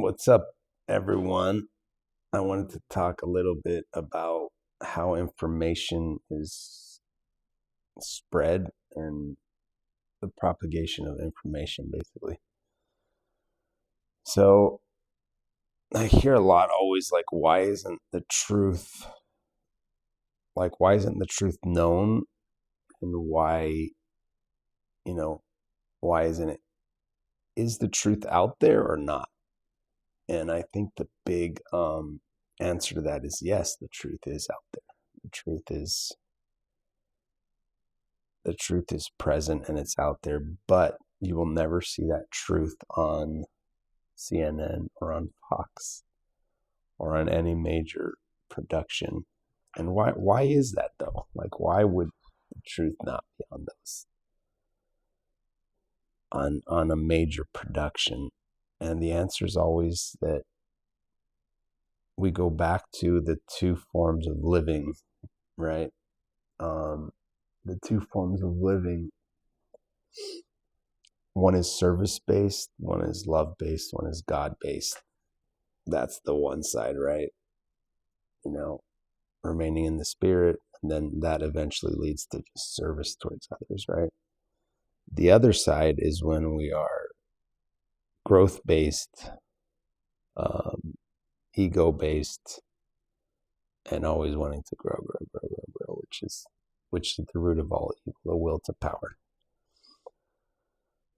What's up, everyone? I wanted to talk a little bit about how information is spread and the propagation of information, basically. So I hear a lot always like, why isn't the truth, known? And why isn't it, is the truth out there or not? And I think the big answer to that is yes, the truth is out there. The truth is present and it's out there, but you will never see that truth on CNN or on Fox or on any major production. And why is that though? Like, why would the truth not be on those on a major production? And the answer is always that we go back to the two forms of living, right? The two forms of living, one is service-based, one is love-based, one is God-based. That's the one side, right? Remaining in the spirit, and then that eventually leads to just service towards others, right? The other side is when we are growth-based, ego-based, and always wanting to grow, which is the root of all evil, the will to power.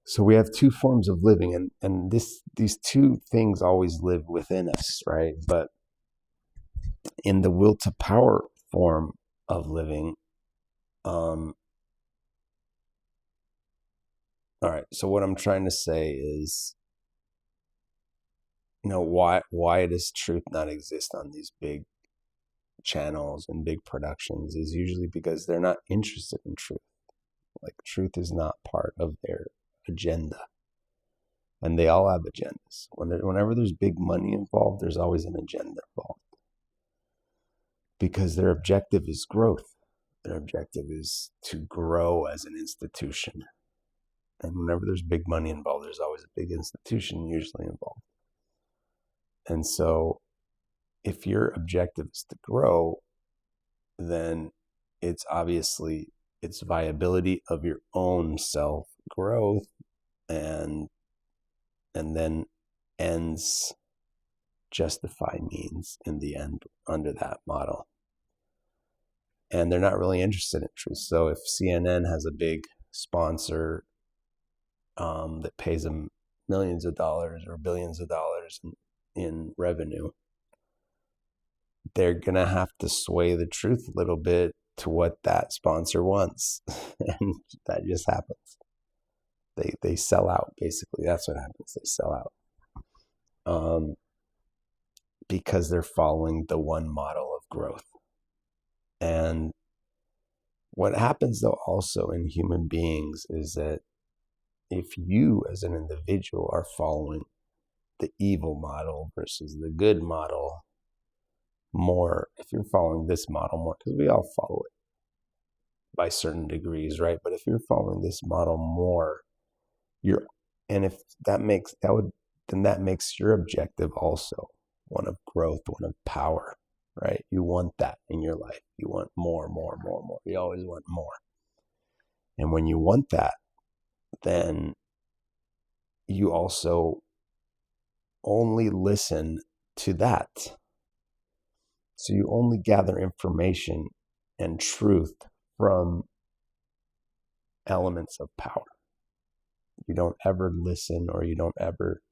So we have two forms of living, and these two things always live within us, right? But in the will to power form of living, all right, so what I'm trying to say is, why does truth not exist on these big channels and big productions is usually because they're not interested in truth. Like, truth is not part of their agenda. And they all have agendas. Whenever there's big money involved, there's always an agenda involved. Because their objective is growth. Their objective is to grow as an institution. And whenever there's big money involved, there's always a big institution usually involved. And so if your objective is to grow, then it's obviously it's viability of your own self growth, and then ends justify means in the end under that model. And they're not really interested in truth. So if CNN has a big sponsor that pays them millions of dollars or billions of dollars in revenue, they're going to have to sway the truth a little bit to what that sponsor wants. And that just happens. They sell out, basically. That's what happens. They sell out. Because they're following the one model of growth. And what happens, though, also in human beings is that if you as an individual are following the evil model versus the good model more, if you're following this model more, because we all follow it by certain degrees, right? But if you're following this model more, that makes your objective also one of growth, one of power, right? You want that in your life. You want more. You always want more. And when you want that, then you also only listen to that. So you only gather information and truth from elements of power. You don't ever listen, or you don't ever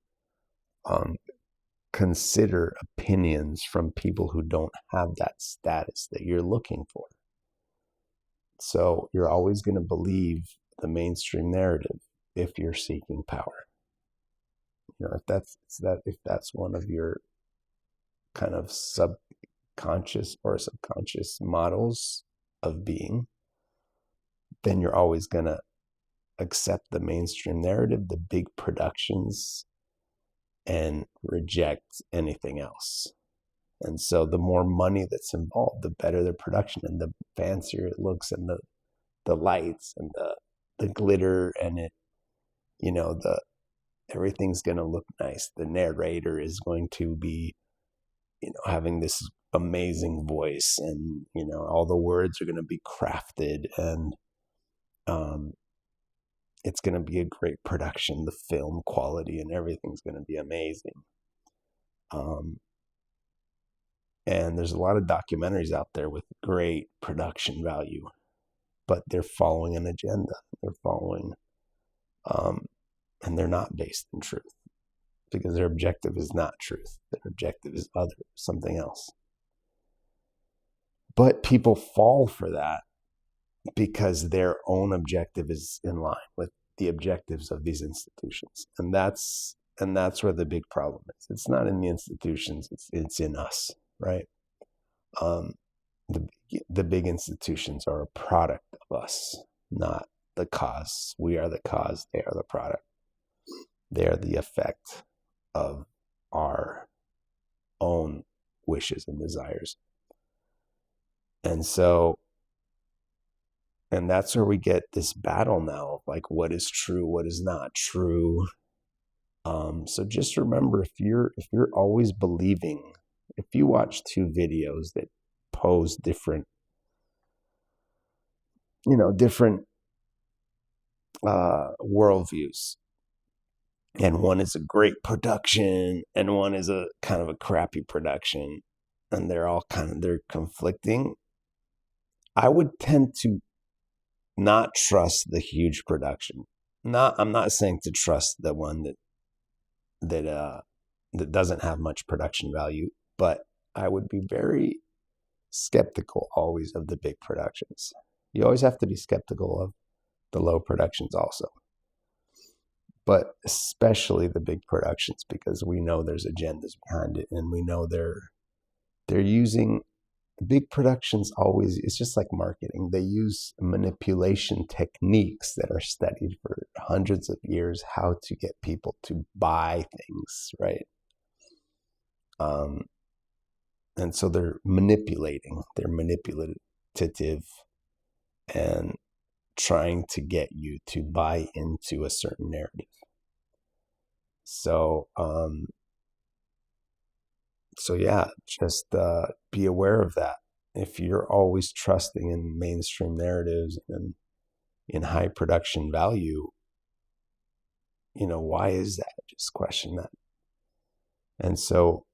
consider opinions from people who don't have that status that you're looking for. So you're always going to believe the mainstream narrative if you're seeking power. If that's one of your kind of subconscious models of being, then you're always going to accept the mainstream narrative, the big productions, and reject anything else. And so the more money that's involved, the better the production and the fancier it looks, and the lights and the glitter and it, everything's going to look nice. The narrator is going to be, having this amazing voice, and, all the words are going to be crafted, and it's going to be a great production. The film quality and everything's going to be amazing. And there's a lot of documentaries out there with great production value, but they're following an agenda. They're following, and they're not based in truth, because their objective is not truth. Their objective is something else. But people fall for that because their own objective is in line with the objectives of these institutions. And that's where the big problem is. It's not in the institutions, it's in us, right? The big institutions are a product of us, not the cause. We are the cause, they are the product. They are the effect of our own wishes and desires. And that's where we get this battle now, like what is true, what is not true. So just remember, if you're always believing, if you watch two videos that pose different worldviews, and one is a great production and one is a kind of a crappy production, and they're conflicting, I would tend to not trust the huge production. I'm not saying to trust the one that doesn't have much production value, but I would be very skeptical always of the big productions. You always have to be skeptical of the low productions also, but especially the big productions, because we know there's agendas behind it, and we know they're using big productions always. It's just like marketing. They use manipulation techniques that are studied for hundreds of years, how to get people to buy things, right? And so they're manipulating. They're manipulative and trying to get you to buy into a certain narrative. So yeah, just be aware of that. If you're always trusting in mainstream narratives and in high production value, why is that? Just question that. And so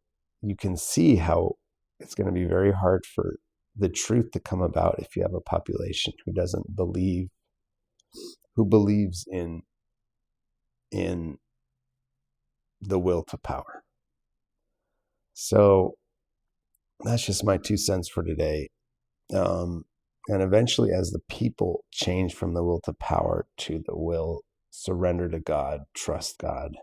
you can see how it's going to be very hard for the truth to come about if you have a population who believes in the will to power. So that's just my 2 cents for today. And eventually, as the people change from the will to power to the will, surrender to God, trust God,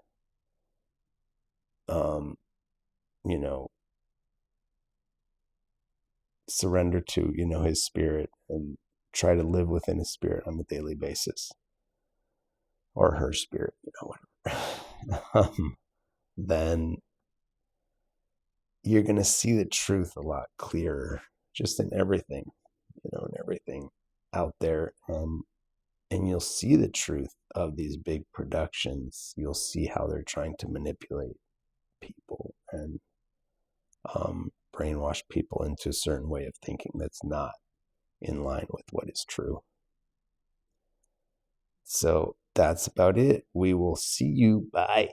surrender to, his spirit, and try to live within his spirit on a daily basis, or her spirit, whatever. Then you're going to see the truth a lot clearer, just in everything, in everything out there. And you'll see the truth of these big productions. You'll see how they're trying to manipulate people and brainwash people into a certain way of thinking that's not in line with what is true. So that's about it. We will see you. Bye.